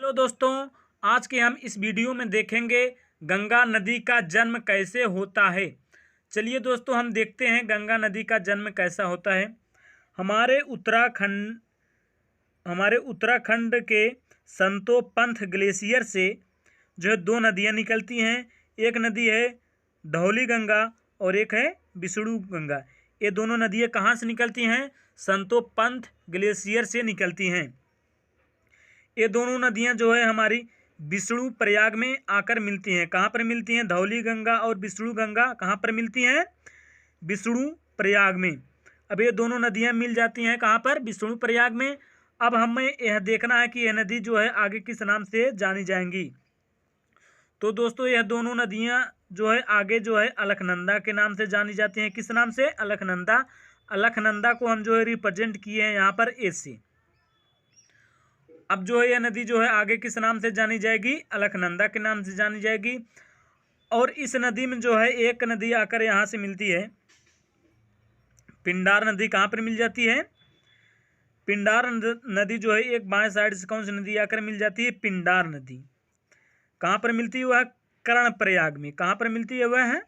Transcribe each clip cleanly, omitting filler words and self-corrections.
Hello दोस्तों, आज के हम इस वीडियो में देखेंगे गंगा नदी का जन्म कैसे होता है। चलिए दोस्तों, हम देखते हैं गंगा नदी का जन्म कैसा होता है। हमारे उत्तराखंड हमारे उत्तराखंड के संतोपंथ ग्लेशियर से जो है दो नदियां निकलती हैं। एक नदी है धौली गंगा और एक है विष्णु गंगा। ये दोनों नदियां कहाँ से निकलती हैं? संतोपंथ ग्लेशियर से निकलती हैं। ये दोनों नदियां जो है हमारी विष्णु प्रयाग में आकर मिलती हैं। कहाँ पर मिलती हैं? धौली गंगा और विष्णु गंगा कहाँ पर मिलती हैं? विष्णु प्रयाग में। अब ये दोनों नदियां मिल जाती हैं कहाँ पर? विष्णु प्रयाग में। अब हमें यह देखना है कि यह नदी जो है आगे किस नाम से जानी जाएंगी। तो दोस्तों, यह दोनों नदियां जो है आगे जो है अलकनंदा के नाम से जानी जाती हैं। किस नाम से? अलकनंदा। अलकनंदा को हम जो है रिप्रेजेंट किए हैं यहाँ पर ए से। अब जो है यह नदी जो है आगे किस नाम से जानी जाएगी? अलकनंदा के नाम से जानी जाएगी। और इस नदी में जो है एक नदी आकर यहाँ से मिलती है, पिंडार नदी। कहाँ पर मिल जाती है? पिंडार नदी जो है एक बाएं साइड से कौन सी नदी आकर मिल जाती है? पिंडार नदी। कहाँ पर मिलती है? वह कर्णप्रयाग में। कहाँ पर मिलती है? वह है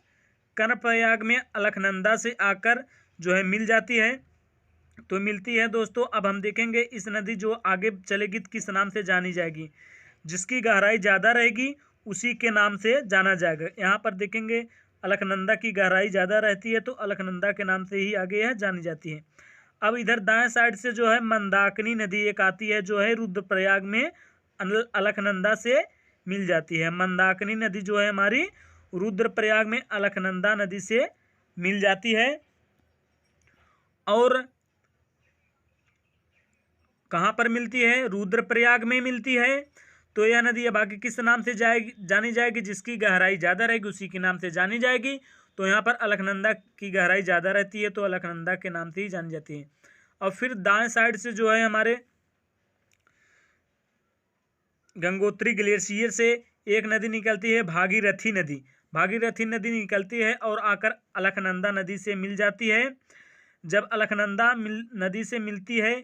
कर्णप्रयाग में। अलकनंदा से आकर जो है मिल जाती है, तो मिलती है दोस्तों। अब हम देखेंगे इस नदी जो आगे चलेगी किस नाम से जानी जाएगी। जिसकी गहराई ज़्यादा रहेगी उसी के नाम से जाना जाएगा। यहाँ पर देखेंगे अलकनंदा की गहराई ज़्यादा रहती है, तो अलकनंदा के नाम से ही आगे यह जानी जाती है। अब इधर दाएं साइड से जो है मंदाकिनी नदी एक आती है, जो है रुद्रप्रयाग में अलकनंदा से मिल जाती है। मंदाकिनी नदी जो है हमारी रुद्रप्रयाग में अलकनंदा नदी से मिल जाती है। और कहाँ पर मिलती है? रुद्रप्रयाग में मिलती है। तो यह नदी अब आगे किस नाम से जानी जाएगी? जिसकी गहराई ज़्यादा रहेगी उसी के नाम से जानी जाएगी। तो यहाँ पर अलकनंदा की गहराई ज़्यादा रहती है, तो अलकनंदा के नाम से ही जानी जाती है। और फिर दाएं साइड से जो है हमारे गंगोत्री ग्लेशियर से एक नदी निकलती है, भागीरथी नदी। भागीरथी नदी निकलती है और आकर अलकनंदा नदी से मिल जाती है। जब अलकनंदा नदी से मिलती है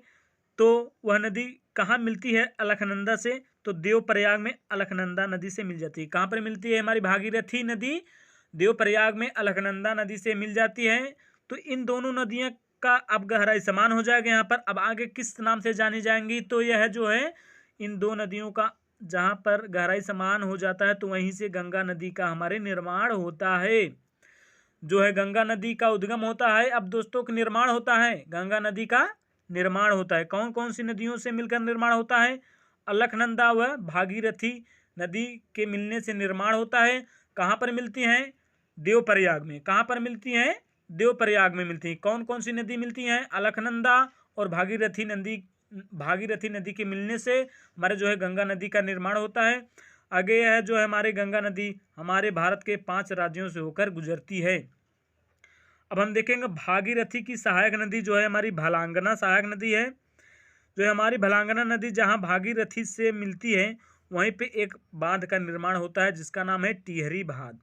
तो वह नदी कहाँ मिलती है? अलकनंदा से, तो देवप्रयाग में अलकनंदा नदी से मिल जाती है। कहाँ पर मिलती है हमारी भागीरथी नदी? देवप्रयाग में अलकनंदा नदी से मिल जाती है। तो इन दोनों नदियों का अब गहराई समान हो जाएगा यहाँ पर। अब आगे किस नाम से जानी जाएंगी? तो यह जो है इन दो नदियों का जहाँ पर गहराई समान हो जाता है तो वहीं से गंगा नदी का हमारे निर्माण होता है। जो है गंगा नदी का उद्गम होता है। अब दोस्तों का निर्माण होता है, गंगा नदी का निर्माण होता है। कौन कौन सी नदियों से मिलकर निर्माण होता है? अलकनंदा व भागीरथी नदी के मिलने से निर्माण होता है। कहाँ पर मिलती हैं? देवप्रयाग में। कहाँ पर मिलती हैं? देवप्रयाग में मिलती हैं। कौन कौन सी नदी मिलती हैं? अलकनंदा और भागीरथी नदी के मिलने से हमारे जो है गंगा नदी का निर्माण होता है। आगे है जो है हमारे गंगा नदी हमारे भारत के 5 राज्यों से होकर गुजरती है। अब हम देखेंगे भागीरथी की सहायक नदी जो है हमारी भलांगना सहायक नदी है। जो है हमारी भलांगना नदी जहाँ भागीरथी से मिलती है वहीं पे एक बांध का निर्माण होता है जिसका नाम है टिहरी बांध,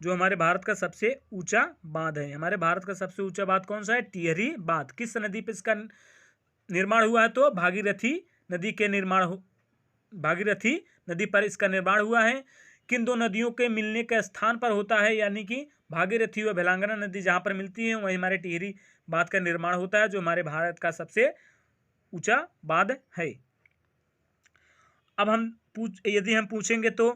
जो हमारे भारत का सबसे ऊंचा बांध है। हमारे भारत का सबसे ऊंचा बांध कौन सा है? टिहरी बांध। किस नदी पे इसका निर्माण हुआ है? तो भागीरथी नदी पर इसका निर्माण हुआ है। किन दो नदियों के मिलने के स्थान पर होता है? यानी कि भागीरथी व भलांगना नदी जहाँ पर मिलती है वहीं हमारे टिहरी बांध का निर्माण होता है, जो हमारे भारत का सबसे ऊंचा बांध है। अब यदि हम पूछेंगे तो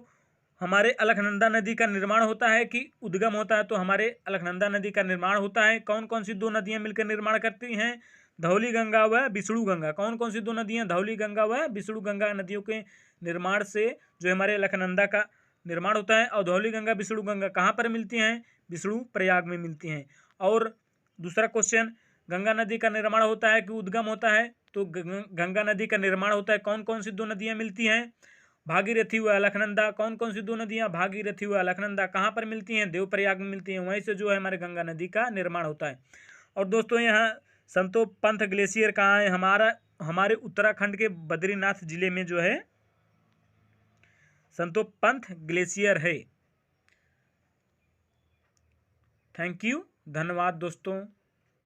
हमारे अलकनंदा नदी का निर्माण होता है कि उद्गम होता है? तो हमारे अलकनंदा नदी का निर्माण होता है। कौन कौन सी दो नदियां मिलकर निर्माण करती हैं? धौली गंगा व विष्णु गंगा। कौन कौन सी दो नदियां? धौली गंगा व विष्णु गंगा नदियों के निर्माण से जो हमारे अलकनंदा का निर्माण होता है। और धौली गंगा विष्णु गंगा कहाँ पर मिलती हैं? विष्णु प्रयाग में मिलती हैं। और दूसरा क्वेश्चन, गंगा नदी का निर्माण होता है कि उद्गम होता है? तो गंगा नदी का निर्माण होता है। कौन कौन सी दो नदियां मिलती हैं? भागीरथी व अलकनंदा। कौन कौन सी दो नदियां? भागीरथी व अलकनंदा। कहाँ पर मिलती हैं? देवप्रयाग में मिलती हैं। वहीं से जो है हमारे गंगा नदी का निर्माण होता है। और दोस्तों, यहाँ संतोपंथ ग्लेशियर कहाँ है? हमारे उत्तराखंड के बद्रीनाथ जिले में जो है संतोपंथ ग्लेशियर है। थैंक यू, धन्यवाद दोस्तों।